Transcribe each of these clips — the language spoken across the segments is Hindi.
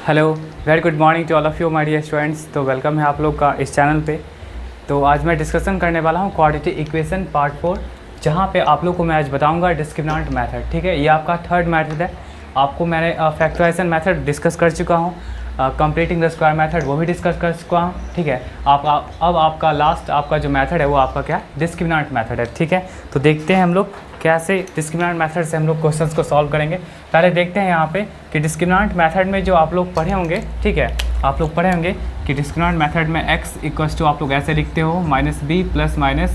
Hello, very good morning to all of you my dear students. तो वेलकम है आप लोग का इस चैनल पे। तो आज मैं डिस्कशन करने वाला हूँ क्वाड्रेटिक इक्वेशन पार्ट 4, जहाँ पे आप लोग को मैं आज बताऊँगा डिस्क्रिमिनेंट मेथड। ठीक है, ये आपका थर्ड मेथड है। आपको मैंने फैक्टराइजेशन मेथड डिस्कस कर चुका हूँ, कंप्लीटिंग द स्क्वायर मेथड वो भी डिस्कस कर चुका हूँ। ठीक है, अब आपका लास्ट आपका जो मेथड है वो आपका क्या है, डिस्क्रिमिनेंट मेथड है। ठीक है, तो देखते हैं हम लोग कैसे डिस्क्रिमिनेंट मेथड से हम लोग क्वेश्चंस को सॉल्व करेंगे। पहले देखते हैं यहाँ पे कि डिस्क्रिमिनेंट मेथड में जो आप लोग पढ़े होंगे, ठीक है, आप लोग पढ़े होंगे कि डिस्क्रिमिनेंट मेथड में x इक्वल्स टू आप लोग ऐसे लिखते हो -b plus minus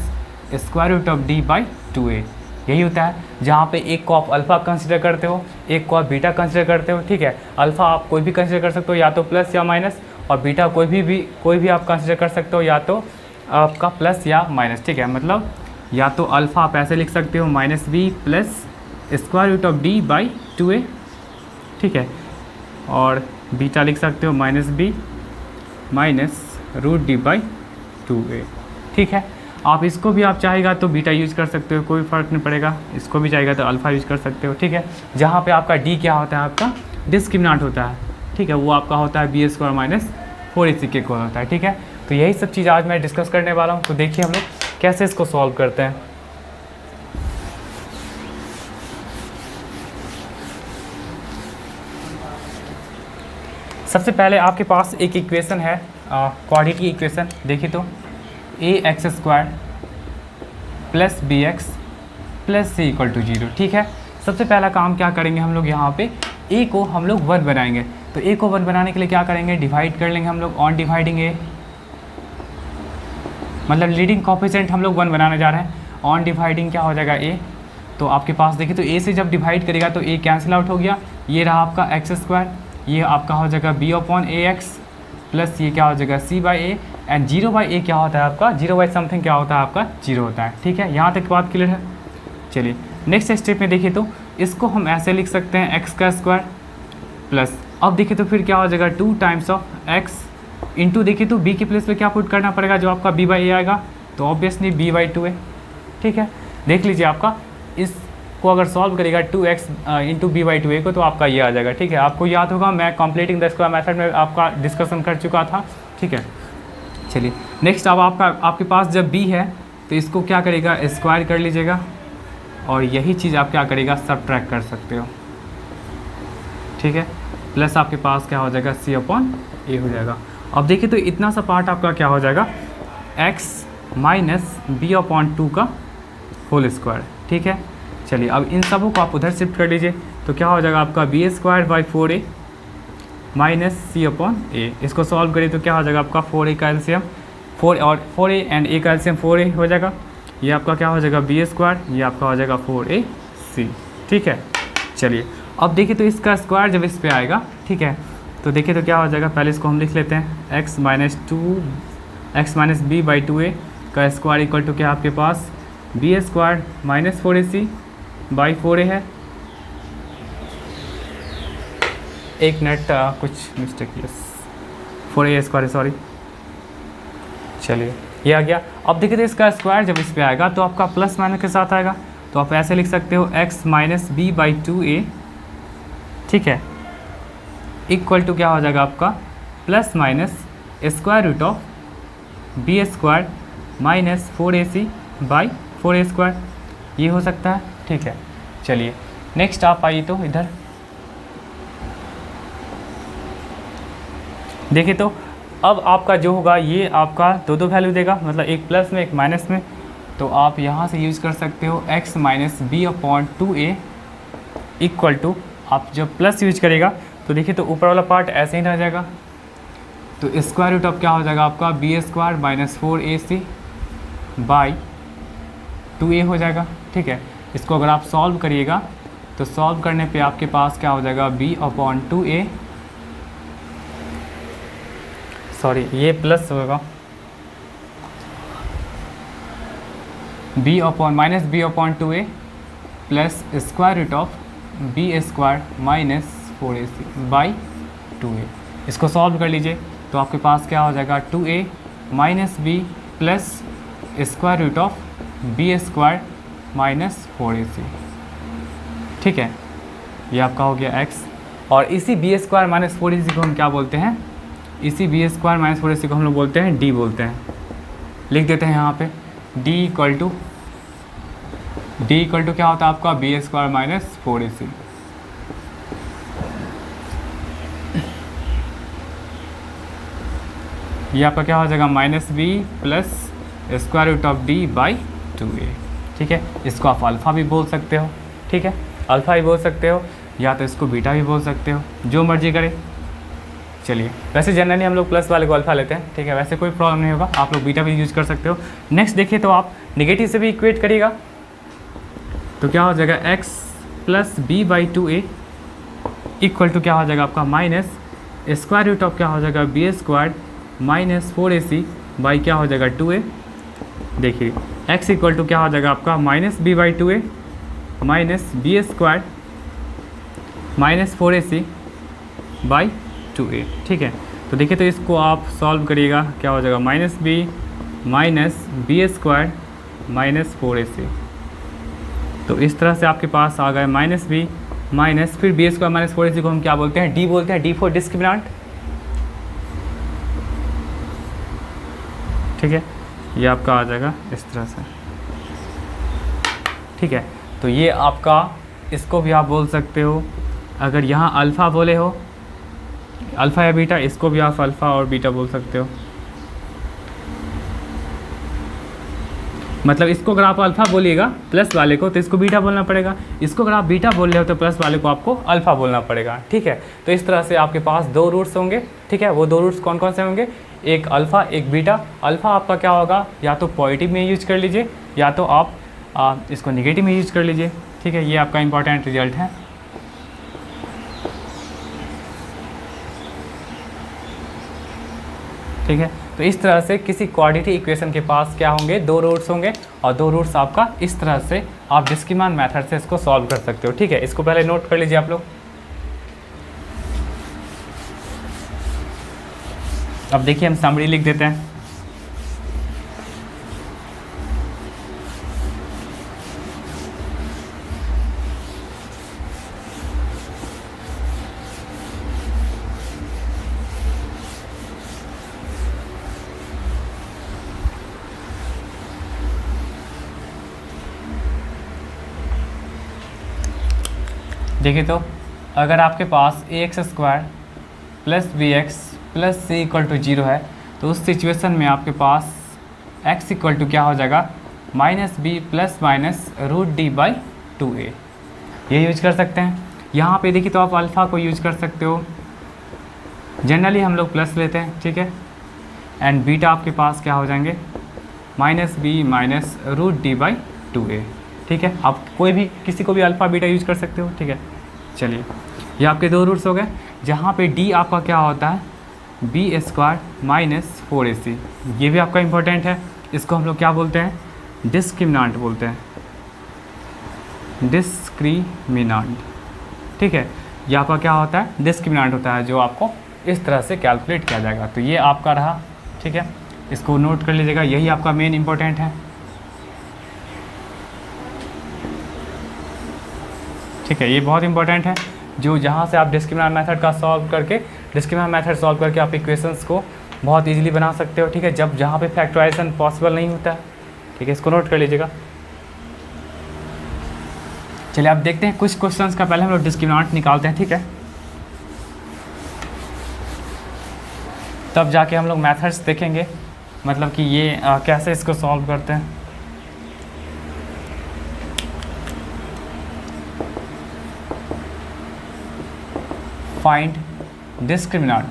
square root of d by 2a। यही होता है जहाँ पे एक को आप अल्फ़ा कंसिडर करते हो, एक को आप बीटा कंसिडर करते हो। ठीक है, अल्फ़ा आप कोई भी कंसिडर कर सकते हो, या तो प्लस या माइनस, और बीटा कोई भी आप कंसिडर कर सकते हो, या तो आपका प्लस या माइनस। ठीक है, मतलब या तो अल्फ़ा आप ऐसे लिख सकते हो -b plus square root of d by 2a। ठीक है, और बीटा लिख सकते हो -b minus root d by 2a। ठीक है, आप इसको भी आप चाहेगा तो बीटा यूज़ कर सकते हो, कोई फ़र्क नहीं पड़ेगा। इसको भी चाहेगा तो अल्फ़ा यूज़ कर सकते हो। ठीक है, जहाँ पे आपका d क्या होता है, आपका डिस्क्रिमिनेंट होता है। ठीक है, वो आपका होता है b स्क्वायर माइनस 4ac के इक्वल होता है। ठीक है, तो यही सब चीज़ आज मैं डिस्कस करने वाला हूँ। तो देखिए हम लोग कैसे इसको सॉल्व करते हैं। सबसे पहले आपके पास एक इक्वेशन है, क्वाड्रेटिक इक्वेशन। देखिए तो ax square plus bx plus c equal to 0। ठीक है, सबसे पहला काम क्या करेंगे हम लोग, यहाँ पे a को हम लोग 1 बनाएंगे। तो a को 1 बनाने के लिए क्या करेंगे, डिवाइड कर लेंगे हम लोग ऑन डिवाइडिंग a, मतलब लीडिंग कोफिशिएंट हम लोग 1 बनाने जा रहे हैं। ऑन डिवाइडिंग क्या हो जाएगा a, तो आपके पास देखिए तो a से जब डिवाइड करेगा तो a कैंसिल आउट हो गया, ये रहा आपका x स्क्वायर, ये आपका हो जाएगा b अपॉन ax प्लस ये क्या हो जाएगा c by a, and 0 by a क्या होता है आपका, 0 बाई समथिंग क्या होता है आपका 0 होता है। ठीक है, यहाँ तक बात क्लियर है। चलिए नेक्स्ट स्टेप में देखिए तो इसको हम ऐसे लिख सकते हैं x का स्क्वायर प्लस, अब देखिए तो फिर क्या हो जाएगा 2 टाइम्स ऑफ x इंटू, देखिए तो b के प्लेस पे क्या पुट करना पड़ेगा, जो आपका b बाई a आएगा, तो ऑब्वियसली b बाई 2a। ठीक है, देख लीजिए आपका इसको अगर सॉल्व करेगा 2x into b by 2a को, तो आपका ये आ जाएगा। ठीक है, आपको याद होगा मैं कंप्लीटिंग द स्क्वायर मेथड में आपका डिस्कशन कर चुका था। ठीक है, चलिए नेक्स्ट, अब आपके पास जब b है तो इसको क्या करेगा, स्क्वायर कर लीजिएगा, और यही चीज़ आप क्या करेगा, सबट्रैक्ट कर सकते हो। ठीक है, प्लस आपके पास क्या हो जाएगा, c अपॉन a हो जाएगा। अब देखिए तो इतना सा पार्ट आपका क्या हो जाएगा, x माइनस बी अपॉन 2 का होल स्क्वायर। ठीक है, चलिए अब इन सबों को आप उधर शिफ्ट कर लीजिए, तो क्या हो जाएगा आपका b square by 4a minus c upon a। इसको सॉल्व करिए तो क्या हो जाएगा आपका 4a का एलसीएम 4 और 4a एंड a का एलसीएम 4a हो जाएगा। ये आपका क्या हो जाएगा बी स्क्वायर, ये आपका हो जाएगा 4ac। ठीक है, चलिए अब देखिए तो इसका स्क्वायर जब इस पे आएगा, ठीक है, तो देखिए तो क्या हो जाएगा, पहले इसको हम लिख लेते हैं x minus b by 2a का स्क्वायर इक्वल टू क्या आपके पास B square minus 4ac by 4a है। एक मिनट, कुछ mistake, yes 4a square, sorry. चलिए ये आ गया। अब देखिए तो इसका स्क्वायर जब इस पे आएगा तो आपका प्लस माइनस के साथ आएगा, तो आप ऐसे लिख सकते हो x minus b by 2a। ठीक है, इक्वल टू क्या हो जाएगा आपका plus minus square root of b square minus 4ac by 4a square, ये हो सकता है। ठीक है, चलिए नेक्स्ट आप आइए तो इधर देखिए तो अब आपका जो होगा ये आपका दो वैल्यू देगा, मतलब एक प्लस में एक माइनस में। तो आप यहाँ से यूज़ कर सकते हो x minus b upon 2a equal to, आप जब प्लस यूज करेगा तो देखिए तो ऊपर वाला पार्ट ऐसे ही रह जाएगा, तो स्क्वायर रूट ऑफ क्या हो जाएगा आपका b square minus 4ac by 2a हो जाएगा। ठीक है, इसको अगर आप सॉल्व करिएगा तो सॉल्व करने पे आपके पास क्या हो जाएगा b अपॉन 2a, सॉरी ये प्लस होगा, b upon minus b upon 2a plus square root of b square minus 4ac by 2a। इसको सॉल्व कर लीजिए तो आपके पास क्या हो जाएगा 2a minus b plus square root of b square minus 4ac। ठीक है, ये आपका हो गया x। और इसी बी स्क्वायर माइनस 4ac को हम क्या बोलते हैं, इसी बी स्क्वायर माइनस 4ac को हम लोग बोलते हैं डी बोलते हैं। लिख देते हैं यहाँ पे डी इक्वल टू क्या होता है आपका बी स्क्वायर माइनस 4ac। ये आपका क्या हो जाएगा minus b plus square root of d by 2a। ठीक है, इसको आप अल्फ़ा भी बोल सकते हो, ठीक है, अल्फ़ा भी बोल सकते हो, या तो इसको बीटा भी बोल सकते हो, जो मर्जी करे। चलिए, वैसे जनरली हम लोग प्लस वाले को अल्फ़ा लेते हैं, ठीक है, वैसे कोई प्रॉब्लम नहीं होगा, आप लोग बीटा भी यूज़ कर सकते हो। नेक्स्ट देखिए, तो आप नेगेटिव से भी इक्वेट करिएगा तो क्या हो जाएगा x plus b by 2a equal to क्या हो जाएगा आपका माइनस स्क्वायर रूट ऑफ क्या हो जाएगा B square minus 4ac by क्या हो जाएगा 2a। देखिए x इक्वल टू क्या हो जाएगा आपका minus b by 2a minus b square minus 4ac by 2a। ठीक है, तो देखिए, तो इसको आप सॉल्व करिएगा, क्या हो जाएगा minus b square minus 4ac। तो इस तरह से आपके पास आ गए माइनस बी माइनस फिर बी स्क्वायर माइनस 4ac को हम क्या बोलते हैं, डी बोलते हैं, डी फॉर डिस्क्रिमिनेंट। ठीक है, ये आपका आ जाएगा इस तरह से। ठीक है, तो ये आपका, इसको भी आप बोल सकते हो, अगर यहाँ अल्फ़ा बोले हो, अल्फ़ा या बीटा, इसको भी आप अल्फ़ा और बीटा बोल सकते हो। मतलब इसको अगर आप अल्फ़ा बोलिएगा प्लस वाले को तो इसको बीटा बोलना पड़ेगा, इसको अगर आप बीटा बोल रहे हो तो प्लस वाले को आपको अल्फ़ा बोलना पड़ेगा। ठीक है, तो इस तरह से आपके पास दो रूट्स होंगे। ठीक है, वो दो रूट्स कौन कौन से होंगे, एक अल्फ़ा एक बीटा। अल्फ़ा आपका क्या होगा, या तो पॉजिटिव में यूज कर लीजिए या तो आप इसको नेगेटिव में यूज कर लीजिए। ठीक है, ये आपका इंपॉर्टेंट रिजल्ट है। ठीक है, तो इस तरह से किसी क्वाड्रेटिक इक्वेशन के पास क्या होंगे, दो रूट्स होंगे, और दो रूट्स आपका इस तरह से आप डिस्क्रिमिनेंट मेथड से इसको सॉल्व कर सकते हो। ठीक है, इसको पहले नोट कर लीजिए आप लोग। अब देखिए, हम समरी लिख देते हैं। देखिए, तो अगर आपके पास ax square plus b x plus c equal to 0 है, तो उस सिचुएशन में आपके पास x इक्वल टू क्या हो जाएगा minus b plus minus root d by 2a। ये यूज कर सकते हैं। यहाँ पे देखिए, तो आप अल्फ़ा को यूज कर सकते हो, जनरली हम लोग प्लस लेते हैं। ठीक है, एंड बीटा आपके पास क्या हो जाएंगे minus b minus root d by 2a। ठीक है, आप कोई भी किसी को भी अल्फ़ा बीटा यूज कर सकते हो। ठीक है, चलिए, ये आपके दो रूट्स हो गए। जहाँ पे डी आपका क्या होता है बी स्क्वायर माइनस 4ac, ये भी आपका इम्पोर्टेंट है। इसको हम लोग क्या बोलते हैं, डिस्क्रिमिनेंट बोलते हैं, डिस्क्रिमिनेंट। ठीक है, ये आपका क्या होता है, डिस्क्रिमिनेंट होता है, जो आपको इस तरह से कैलकुलेट किया जाएगा। तो ये आपका रहा। ठीक है, इसको नोट कर लीजिएगा, यही आपका मेन इम्पोर्टेंट है। ठीक है, ये बहुत इंपॉर्टेंट है, जो जहाँ से आप डिस्क्रिमिनेंट मेथड का सॉल्व करके, डिस्क्रिमिनेंट मेथड सॉल्व करके आप इक्वेशंस को बहुत इजीली बना सकते हो। ठीक है, जब जहाँ पे फैक्टराइजेशन पॉसिबल नहीं होता है। ठीक है, इसको नोट कर लीजिएगा। चलिए, आप देखते हैं कुछ क्वेश्चंस का पहले हम लोग डिस्क्रिमिनेंट निकालते हैं। ठीक है, तब जाके हम लोग मेथड्स देखेंगे, मतलब कि ये कैसे इसको सॉल्व करते हैं। Find discriminant.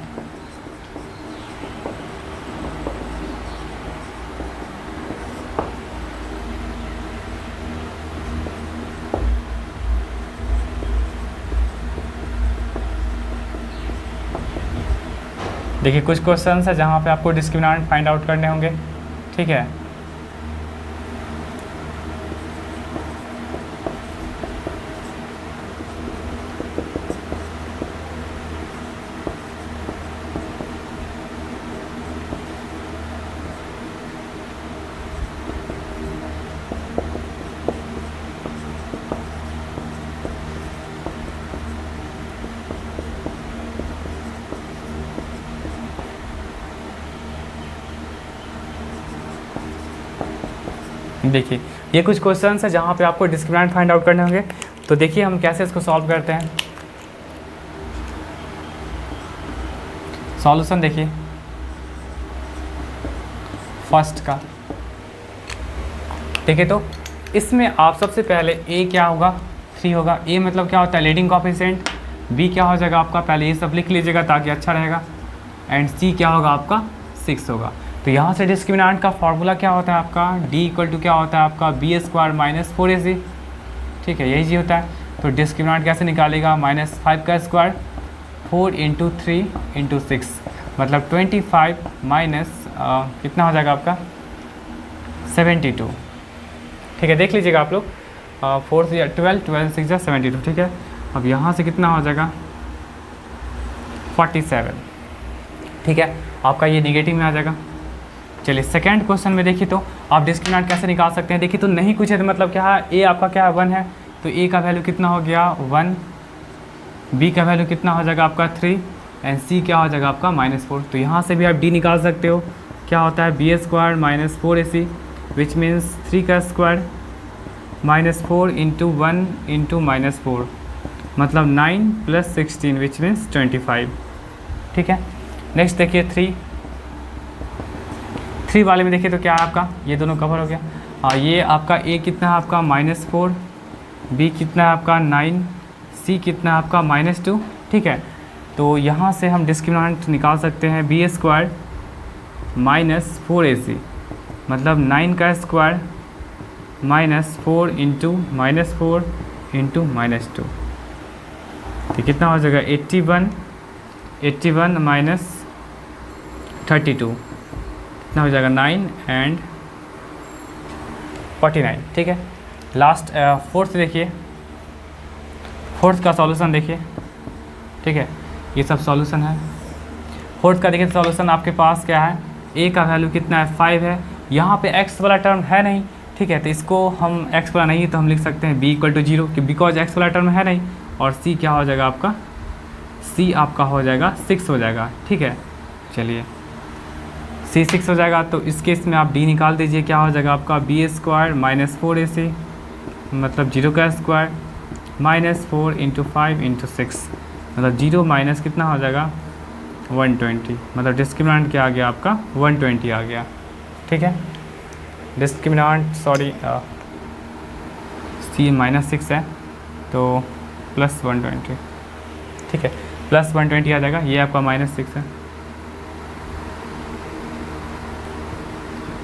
देखिए, कुछ क्वेश्चंस है जहाँ पे आपको डिस्क्रिमिनेंट फाइंड आउट करने होंगे। ठीक है, देखिए ये कुछ क्वेश्चन है जहाँ पे आपको डिस्क्रिमिनेंट फाइंड आउट करने होंगे। तो देखिए हम कैसे इसको सॉल्व करते हैं। सॉल्यूशन देखिए फर्स्ट का, देखिए तो इसमें आप सबसे पहले ए क्या होगा 3 होगा। ए मतलब क्या होता है लीडिंग कोएफिशिएंट। बी क्या हो जाएगा आपका, पहले ये सब लिख लीजिएगा ताकि अच्छा रहेगा। एंड सी क्या होगा आपका 6 होगा। तो यहाँ से डिस्क्रिमिनेंट का फार्मूला क्या होता है आपका, डी इक्वल टू क्या होता है आपका बी स्क्वायर माइनस 4ac। ठीक है, यही जी होता है। तो डिस्क्रिमिनेंट कैसे निकालेगा, -5 का स्क्वायर 4 × 3 × 6 मतलब 25 माइनस कितना हो जाएगा आपका 72। ठीक है, देख लीजिएगा आप लोग 4 से 12 6 जा 72। ठीक है, अब यहाँ से कितना हो जाएगा 47। ठीक है, आपका ये नेगेटिव में आ जाएगा। चलिए सेकंड क्वेश्चन में देखिए तो आप डिस्क्रिमिनेंट कैसे निकाल सकते हैं। देखिए तो नहीं कुछ है तो मतलब क्या है, ए आपका क्या है 1 है, तो ए का वैल्यू कितना हो गया 1, बी का वैल्यू कितना हो जाएगा आपका 3 एंड सी क्या हो जाएगा आपका -4। तो यहाँ से भी आप डी निकाल सकते हो, क्या होता है b square minus 4ac which means 3 का स्क्वायर -4 × 1 × -4 मतलब 9 + 16 विच मीन्स 25। ठीक है, नेक्स्ट देखिए 3 वाले में देखिए तो क्या है आपका, ये दोनों कवर हो गया। ये आपका ए कितना है आपका -4, बी कितना है आपका 9, सी कितना है आपका -2। ठीक है, तो यहाँ से हम डिस्क्रिमिनेंट निकाल सकते हैं बी स्क्वायर माइनस 4ac मतलब 9 का स्क्वायर -4 × -4 × -2 तो कितना हो जाएगा 81 माइनस 32 कितना हो जाएगा 9 एंड 49। ठीक है, लास्ट फोर्थ देखिए, फोर्थ का सॉल्यूशन देखिए। ठीक है, ये सब सॉल्यूशन है। फोर्थ का देखिए सॉल्यूशन आपके पास क्या है, ए का वैल्यू कितना है 5 है, यहाँ पे एक्स वाला टर्म है नहीं। ठीक है, तो इसको हम एक्स वाला नहीं है तो हम लिख सकते हैं b = 0 कि बिकॉज एक्स वाला टर्म है नहीं। और सी क्या हो जाएगा आपका, सी आपका हो जाएगा 6 हो जाएगा। ठीक है, चलिए सी 6 हो जाएगा। तो इस केस में आप डी निकाल दीजिए, क्या हो जाएगा आपका बी स्क्वायर माइनस 4ac मतलब 0 का स्क्वायर -4 × 5 × 6 मतलब 0 माइनस कितना हो जाएगा 120 मतलब डिस्क्रिमिनेंट क्या आ गया आपका 120 आ गया। ठीक है, डिस्क्रिमिनेंट सॉरी सी -6 है तो +120। ठीक है, +120 आ जाएगा, ये आपका -6 है।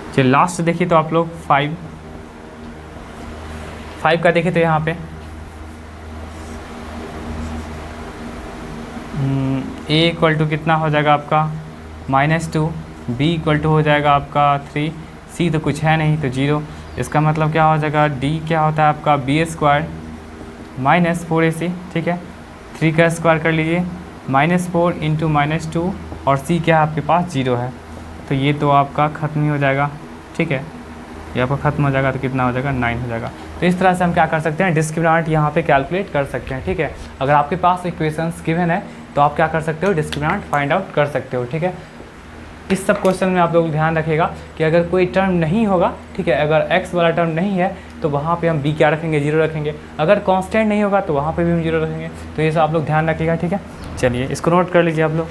चलिए लास्ट देखिए तो आप लोग 5 का देखिए तो यहाँ पे ए इक्वल टू कितना हो जाएगा आपका -2, बी इक्वल टू हो जाएगा आपका 3, सी तो कुछ है नहीं तो 0। इसका मतलब क्या हो जाएगा डी क्या होता है आपका बी स्क्वायर माइनस 4ac। ठीक है, 3 का स्क्वायर कर लीजिए -4 × -2 और सी क्या है आपके पास 0 है, तो ये तो आपका ख़त्म ही हो जाएगा। ठीक है, ये आपका ख़त्म हो जाएगा तो कितना हो जाएगा 9 हो जाएगा। तो इस तरह से हम क्या कर सकते हैं, डिस्क्रिमिनेंट यहाँ पे कैलकुलेट कर सकते हैं। ठीक है, अगर आपके पास इक्वेशंस गिवन है तो आप क्या कर सकते हो, डिस्क्रिमिनेंट फाइंड आउट कर सकते हो। ठीक है, इस सब क्वेश्चन में आप लोग ध्यान रखिएगा कि अगर कोई टर्म नहीं होगा, ठीक है, अगर x वाला टर्म नहीं है तो वहाँ पे हम b क्या रखेंगे 0 रखेंगे, अगर कांस्टेंट नहीं होगा तो वहाँ पे भी हम 0 रखेंगे। तो ये सब आप लोग ध्यान रखिएगा। ठीक है, चलिए इसको नोट कर लीजिए आप लोग।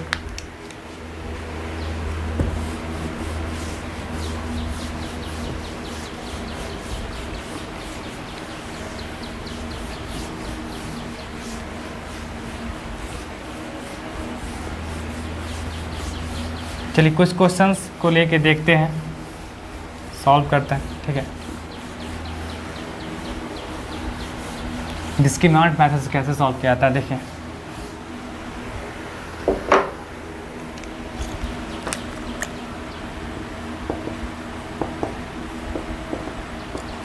चलिए कुछ क्वेश्चंस को लेके देखते हैं, सॉल्व करते हैं। ठीक है, डिस्क्रिमिनेंट मेथड से कैसे सॉल्व किया जाता है देखिए।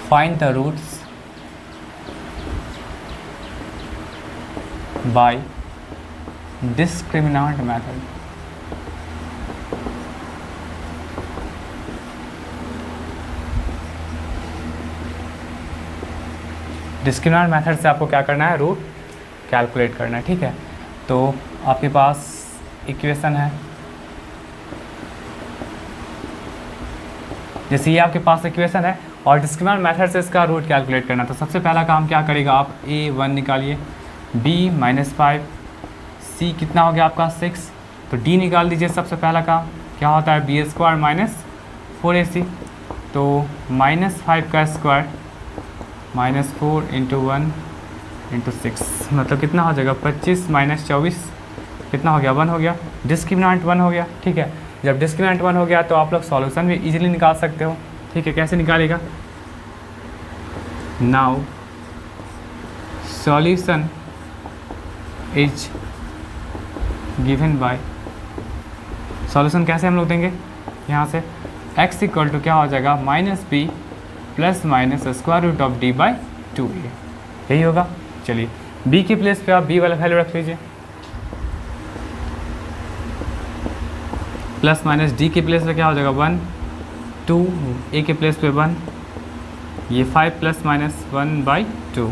Find the roots by discriminant method. Discriminant method से आपको क्या करना है, रूट कैलकुलेट करना है। ठीक है, तो आपके पास इक्वेशन है, जैसे ये आपके पास इक्वेशन है और डिस्क्रिमिनेंट मेथड से इसका रूट कैलकुलेट करना। तो सबसे पहला काम क्या करेगा आप, a1 निकालिए, b -5, c कितना हो गया आपका 6, तो d निकाल दीजिए। सबसे पहला काम क्या होता है, b² - 4ac, तो -5 का स्क्वायर -4 × 1 × 6 मतलब कितना हो जाएगा 25 - 24 कितना हो गया 1 हो गया, डिस्क्रिमिनेंट 1 हो गया। ठीक है, जब डिस्क्रिमिनेंट 1 हो गया तो आप लोग सॉल्यूशन भी इजीली निकाल सकते हो। ठीक है, कैसे निकालेगा, now solution is given by, solution कैसे हम लोग देंगे, यहाँ से x = क्या हो जाएगा -b ± √d/2a, यही होगा। चलिए b के प्लेस पे आप b वाला वैल्यू रख लीजिए, प्लस माइनस d के प्लेस पे क्या हो जाएगा 1 2, a के प्लेस पे 1, ये 5 ± 1/2।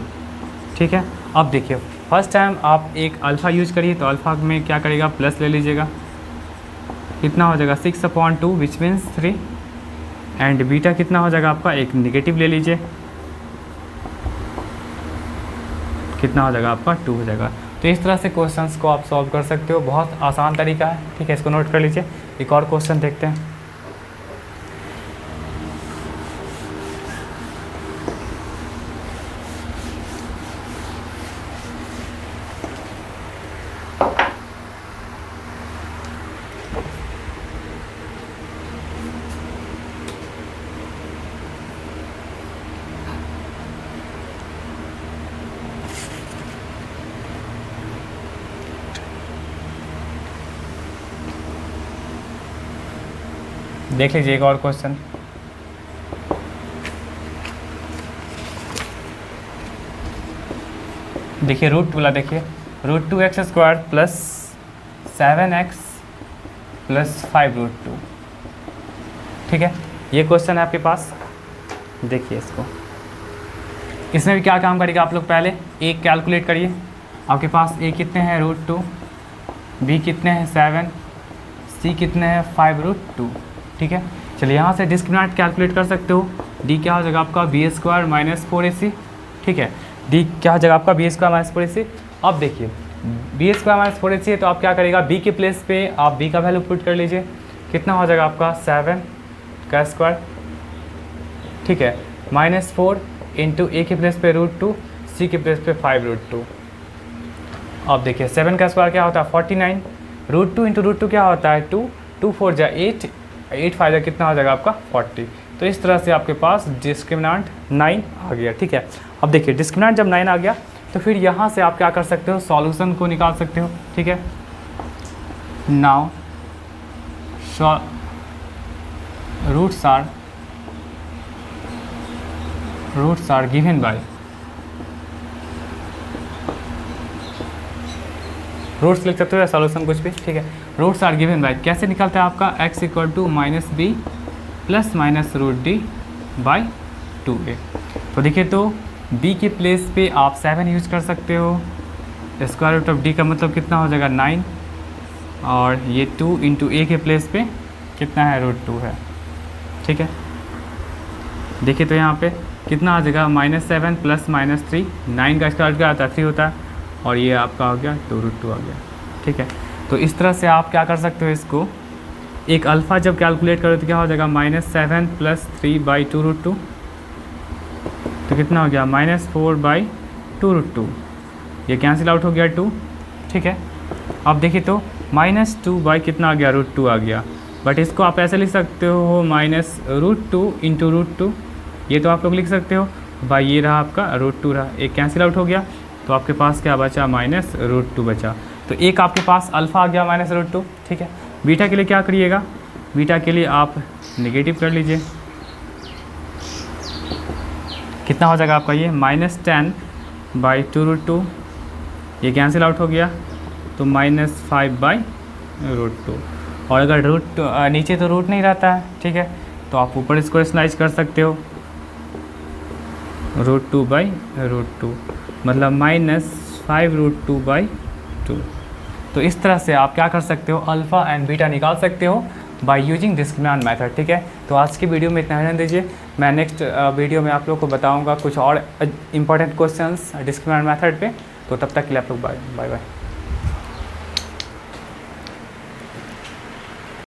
ठीक है, अब देखिए फर्स्ट टाइम आप एक अल्फ़ा यूज करिए तो अल्फ़ा में क्या करेगा प्लस ले लीजिएगा, कितना हो जाएगा 6/2 विच मीन्स 3, एंड बीटा कितना हो जाएगा आपका एक नेगेटिव ले लीजिए, कितना हो जाएगा आपका 2 हो जाएगा। तो इस तरह से क्वेश्चंस को आप सॉल्व कर सकते हो, बहुत आसान तरीका है। ठीक है, इसको नोट कर लीजिए। एक और क्वेश्चन देखते हैं। देख लीजिए एक और क्वेश्चन। देखिए रूट वाला, देखिए √2x² + 7x + 5√2। ठीक है, ये क्वेश्चन है आपके पास। देखिए इसको, इसमें भी क्या काम करेगा आप लोग, पहले a कैलकुलेट करिए। आपके पास a कितने हैं √2, b कितने हैं 7, c कितने हैं 5√2। ठीक है, चलिए यहाँ से डिस्क्रिमिनेंट कैलकुलेट कर सकते हो। d क्या हो जाएगा आपका b² - 4ac। ठीक है, d क्या हो जाएगा आपका b² - 4ac। अब देखिए b² - 4ac है तो आप क्या करेगा, b के प्लेस पे आप b का वैल्यू पुट कर लीजिए, कितना हो जाएगा आपका 7 का स्क्वायर। ठीक है, -4 × a के प्लेस पे √2, c के प्लेस पे 5√2। अब देखिए 7 का स्क्वायर क्या होता है 49, √2 × √2 क्या होता है 2, 2 4 जा 8, 8 फायदा कितना हो जाएगा आपका 40। तो इस तरह से आपके पास डिस्क्रिमिनेंट 9 आ गया। ठीक है, अब देखिए डिस्क्रिमिनेंट जब 9 आ गया तो फिर यहाँ से आप क्या कर सकते हो, सॉल्यूशन को निकाल सकते हो। ठीक है, now roots are given by, roots लिख सकते हो या सॉल्यूशन कुछ भी। ठीक है, रूट्स आर गिवन बाय कैसे निकलता है आपका x = -b ± √d/2a। तो देखिए तो b के प्लेस पे आप 7 यूज कर सकते हो, √d का मतलब कितना हो जाएगा 9, और ये 2 × a के प्लेस पे कितना है √2 है। ठीक है, देखिए तो यहाँ पे कितना आ जाएगा -7 + -3, 9 का स्क्वायर क्या आता है 3 होता है, और ये आपका हो गया 2√2 आ गया। ठीक है, तो इस तरह से आप क्या कर सकते हो, इसको एक अल्फ़ा जब कैलकुलेट करो तो क्या हो जाएगा -7 + 3/2√2, तो कितना हो गया -4/2√2, ये कैंसिल आउट हो गया 2। ठीक है, अब देखिए तो -2 कितना आ गया √2 आ गया, बट इसको आप ऐसे लिख सकते हो -√2 × √2, ये तो आप लोग लिख सकते हो बाई, ये रहा आपका √2 रहा, एक कैंसिल आउट हो गया, तो आपके पास क्या बचा -√2 बचा। तो एक आपके पास अल्फ़ा आ गया -√2। ठीक है, बीटा के लिए क्या करिएगा, बीटा के लिए आप नेगेटिव कर लीजिए, कितना हो जाएगा आपका ये -10/2√2, ये कैंसिल आउट हो गया, तो -5/√2। और अगर नीचे तो रूट नहीं रहता है, ठीक है, तो आप ऊपर इसको स्लाइस कर सकते हो, √2/√2 मतलब -5√2/2। तो इस तरह से आप क्या कर सकते हो, अल्फ़ा एंड बीटा निकाल सकते हो। By using discriminant method. ठीक है, तो आज की वीडियो में इतना रहने दीजिए। मैं नेक्स्ट वीडियो में आप लोग को बताऊंगा कुछ और इंपॉर्टेंट क्वेश्चंस डिस्क्रिमिनेंट मेथड पे। तो तब तक के लिए आप लोग बाय बाय।